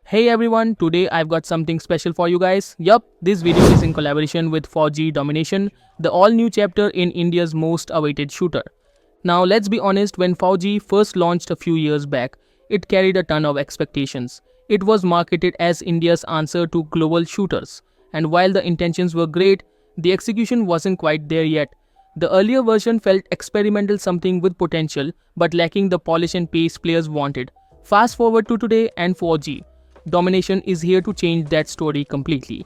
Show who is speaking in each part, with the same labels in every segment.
Speaker 1: Hey everyone, today I've got something special for you guys. Yup, this video is in collaboration with FAU-G Domination, the all-new chapter in India's most awaited shooter. Now let's be honest, when FAU-G first launched a few years back, it carried a ton of expectations. It was marketed as India's answer to global shooters. And while the intentions were great, the execution wasn't quite there yet. The earlier version felt experimental, something with potential, but lacking the polish and pace players wanted. Fast forward to today and FAU-G Domination is here to change that story completely.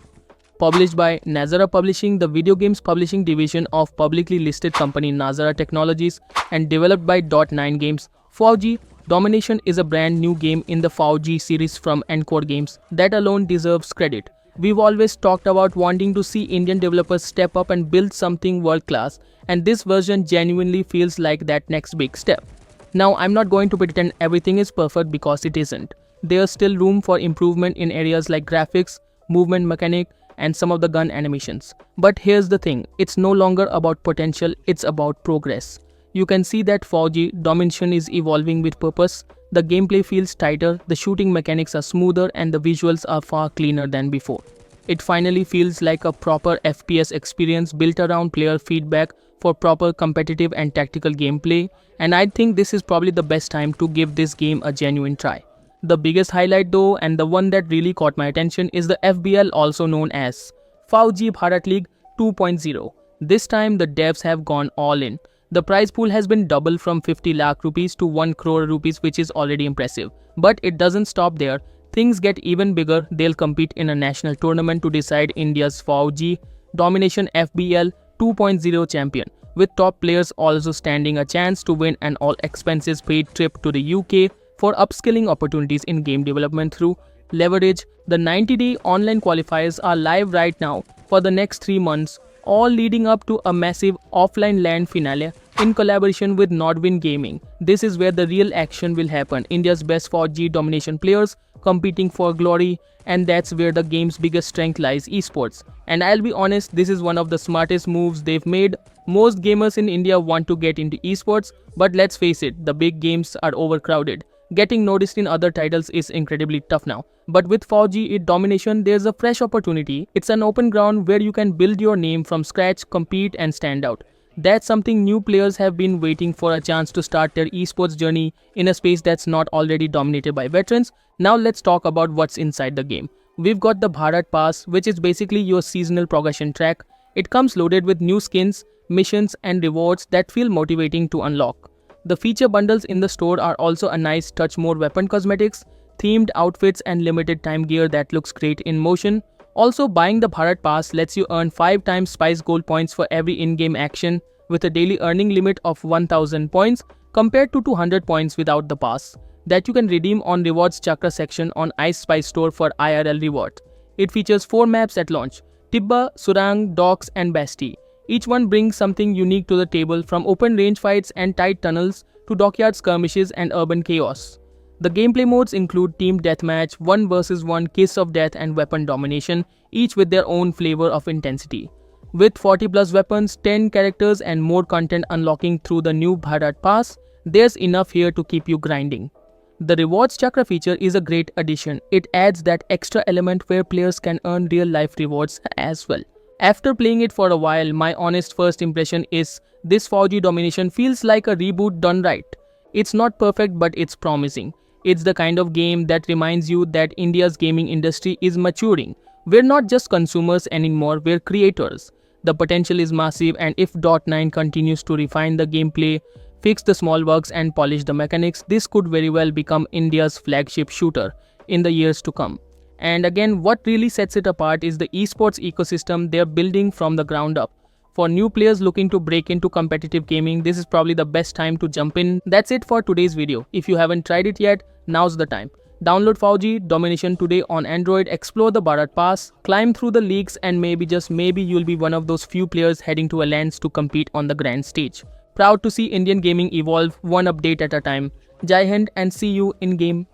Speaker 1: Published by Nazara Publishing, the video games publishing division of publicly listed company Nazara Technologies, and developed by .9 Games, FAU-G Domination is a brand new game in the FAU-G series from Encore Games that alone deserves credit. We've always talked about wanting to see Indian developers step up and build something world-class, and this version genuinely feels like that next big step. Now, I'm not going to pretend everything is perfect because it isn't. There's still room for improvement in areas like graphics, movement mechanic, and some of the gun animations. But here's the thing, it's no longer about potential, it's about progress. You can see that FAU-G Domination is evolving with purpose. The gameplay feels tighter, the shooting mechanics are smoother, and the visuals are far cleaner than before. It finally feels like a proper FPS experience built around player feedback for proper competitive and tactical gameplay, and I think this is probably the best time to give this game a genuine try. The biggest highlight though, and the one that really caught my attention, is the FBL, also known as FAU-G Bharat League 2.0. This time the devs have gone all in. The prize pool has been doubled from 50 lakh rupees to 1 crore rupees, which is already impressive. But it doesn't stop there. Things get even bigger. They'll compete in a national tournament to decide India's FAU-G Domination FBL 2.0 champion, with top players also standing a chance to win an all-expenses paid trip to the UK for upskilling opportunities in game development through Leverage. The 90-day online qualifiers are live right now for the next 3 months, all leading up to a massive offline LAN finale in collaboration with Nodwin Gaming. This is where the real action will happen. India's best FAU-G Domination players competing for glory, and that's where the game's biggest strength lies: esports. And I'll be honest, this is one of the smartest moves they've made. Most gamers in India want to get into esports, but let's face it, the big games are overcrowded. Getting noticed in other titles is incredibly tough now. But with FAU-G Domination, there's a fresh opportunity. It's an open ground where you can build your name from scratch, compete, and stand out. That's something new players have been waiting for, a chance to start their esports journey in a space that's not already dominated by veterans. Now let's talk about what's inside the game. We've got the Bharat Pass, which is basically your seasonal progression track. It comes loaded with new skins, missions, and rewards that feel motivating to unlock. The feature bundles in the store are also a nice touch: more weapon cosmetics, themed outfits, and limited time gear that looks great in motion. Also, buying the Bharat Pass lets you earn 5 times Spice Gold points for every in-game action, with a daily earning limit of 1000 points compared to 200 points without the pass, that you can redeem on Rewards Chakra section on Ice Spice store for IRL reward. It features 4 maps at launch: Tibba, Surang, Docks, and Basti. Each one brings something unique to the table, from open range fights and tight tunnels to dockyard skirmishes and urban chaos. The gameplay modes include Team Deathmatch, 1 vs 1, Kiss of Death, and Weapon Domination, each with their own flavor of intensity. With 40 plus weapons, 10 characters, and more content unlocking through the new Bharat Pass, there's enough here to keep you grinding. The Rewards Chakra feature is a great addition. It adds that extra element where players can earn real life rewards as well. After playing it for a while, my honest first impression is this FAU-G Domination feels like a reboot done right. It's not perfect, but it's promising. It's the kind of game that reminds you that India's gaming industry is maturing. We're not just consumers anymore, we're creators. The potential is massive, and if .9 continues to refine the gameplay, fix the small bugs, and polish the mechanics, this could very well become India's flagship shooter in the years to come. And again, what really sets it apart is the esports ecosystem they're building from the ground up. For new players looking to break into competitive gaming, this is probably the best time to jump in. That's it for today's video. If you haven't tried it yet, now's the time. Download FAU-G Domination today on Android, explore the Bharat Pass, climb through the leagues, and maybe, just maybe, you'll be one of those few players heading to a LANs to compete on the grand stage. Proud to see Indian gaming evolve one update at a time. Jai Hind, and see you in game.